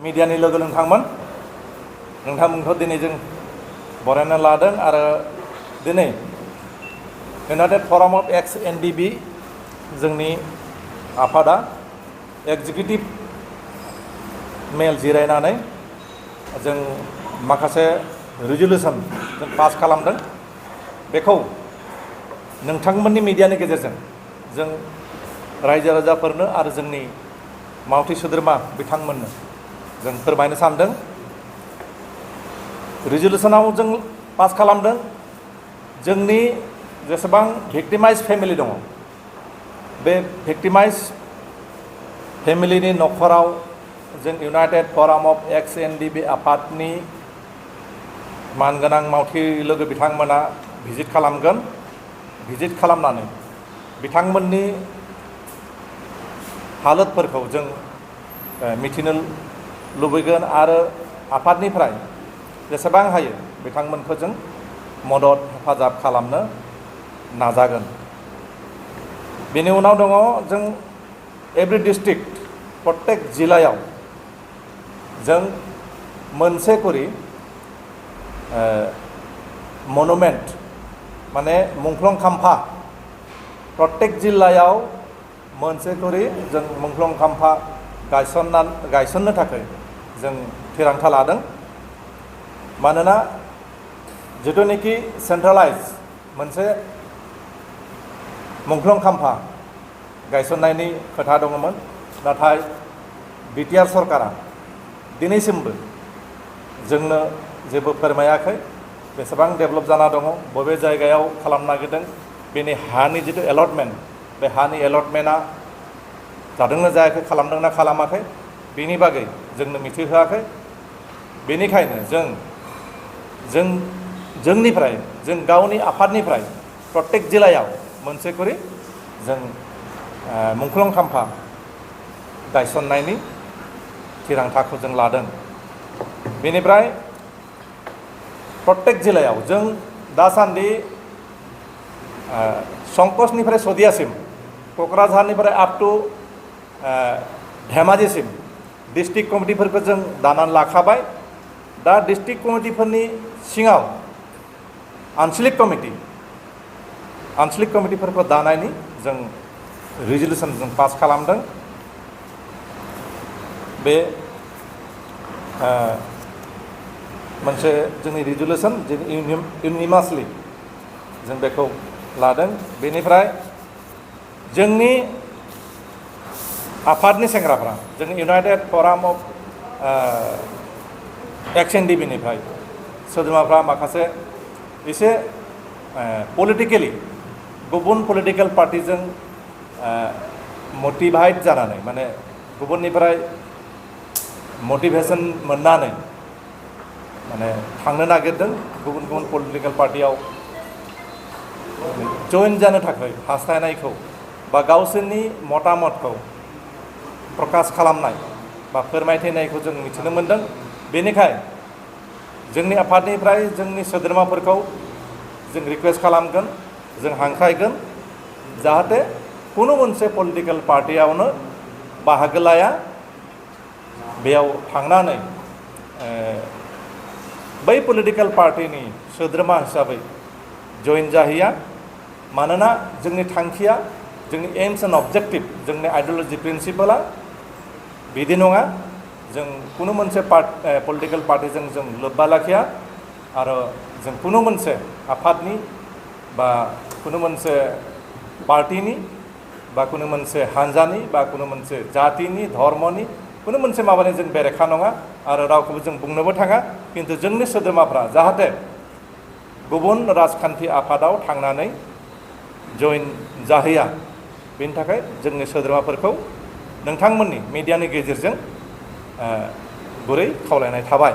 मीडियानि लोगो नोंथांमोनखौ दिनै जों बरायना लादों आरो दिनै इउनाइटेड फराम अफ एक्स एनडिबि जोंनि आफादा एक्जिकिउटिभ मेल जिरायनानै जों माखासे रिजोलुसन जों पास खालामदों। बेखौ नोंथांमोननि मीडियानि गेजेरजों जों रायजो राजाफोरनो आरो जोंनि मावथि सोद्रोमा बिथांमोननो जों फोरमायनो सानदों। रिजोलुसनाव जों पास खालामदों जोंनि जेसेबां भिक्टिमाइज फेमिलि दङ बे भिक्टिमाइज फेमिलिनि न'खराव जों इउनाइटेड फराम अफ एक्स एनडिबि आफादनि मानगोनां मावथि लोगो बिथांमोना भिजिट खालामगोन। भिजिट खालामनानै बिथांमोननि हालोदफोरखौ जों मिथिनो लुबैगोन आरो आफादनिफ्राय जेसेबां हायो बिथांमोनखौ जों मदद हेफाजाब खालामनो नाजागोन। बेनि उनाव दङ जों एभ्रि डिस्ट्रिक्ट प्रत्येक जिल्लायाव जों मोनसे करि मनुमेन्ट माने मुंख्लं खाम्फा प्रत्येक जिल्लायाव मोनसे करि जों मुंख्लं खाम्फा गायसननो थाखाय जों थिरांथा लादों। मानोना जिथुनिखि सेन्ट्रेलाइज मोनसे मुंख्लं खाम्फा गायसननायनि खोथा दङमोन, नाथाय बिटिआर सरकारा दिनैसिमबो जोंनो जेबो फोरमायाखै बेसेबां डेभेलप जाना दङ, बबे जायगायाव खालामनो नागिरदों, बेनि हानि जिथु एलटमेन्ट बे हानि एलटमेन्टआ जादोंना जायाखै, खालामदोंना खालामाखै, बेनि बागै जोंनो मिथिहोआखै। बेनिखायनो जोंनिफ्राय जों गावनि आफादनिफ्राय प्रत्येक जिल्लायाव मोनसे करि जों मुंख्लं खाम्फा गायसननायनि थिरांथाखौ जों लादों। बेनिफ्राय प्रत्येक जिल्लायाव जों दासान्दि संकसनिफ्राय सदियासिम क'क्राझारनिफ्राय आप टु धेमाजिसिम डिस्ट्रिक्ट कमिटिफोरखौ जों दानानै लाखाबाय। दा डिस्ट्रिक्ट कमिटिफोरनि सिङाव आन्सलिक कमिटिफोरखौ दानायनि जों रिजोलुसन जों पास खालामदों। बे मोनसे जोंनि रिजोलुसन जों इउनिमासलि जों बेखौ लादों। बेनिफ्राय जोंनि आफादनि सेंग्राफ्रा जोंनि इउनाइटेड फराम अफ एक्स एनडिबिनिफ्राय सोद्रोमाफ्रा माखासे एसे पलिटिकेलि गुबुन पलिटिकेल पार्टिजों मटिभाइट जानानै माने गुबुननिफ्राय मटिभेसन मोननानै माने थांनो नागिरदों, गुबुन गुबुन पलिटिकेल पार्टियाव जइन जानो थाखाय हास्थायनायखौ बा गावसोरनि मतामतखौ प्रकाश खालामनाय बा फोरमायथिनायखौ जों मिथिनो मोनदों। बेनिखाय जोंनि आफादनिफ्राय जोंनि सोद्रोमाफोरखौ जों रिकुवेस्ट खालामगोन, जों हांख्रायगोन जाहाथे कुनु मोनसे पलिटिकेल पार्टियावनो बाहागो लाया, बेयाव थांनानै बै पलिटिकेल पार्टिनि सोद्रोमा हिसाबै जइन जाहैया। मानोना जोंनि थांखिया जोंनि एम्स एन्ड अबजेक्टिभ जोंनि आइडिय'लजि प्रिन्सिपला बिदि नङा। जों कुनु मोनसे पलिटिकेल पार्टिजों जों लोब्बा लाखिया आरो जों कुनु मोनसे आफादनि बा कुनु मोनसे पार्टिनि बा कुनु मोनसे हान्जानि बा कुनु मोनसे जातिनि धर्मनि कुनु मोनसे माबानि जों बेरेखा नङा आरो रावखौबो जों बुंनोबो थाङा। खिन्थु जोंनि सोद्रोमाफ्रा जाहाथे गुबुन राजखान्थि आफादाव थांनानै जइन जाहैया, बेनि थाखाय जोंनि सोद्रोमाफोरखौ नोंथांमोननि मीडियानि गेजेरजों गुरै खावलायनाय थाबाय।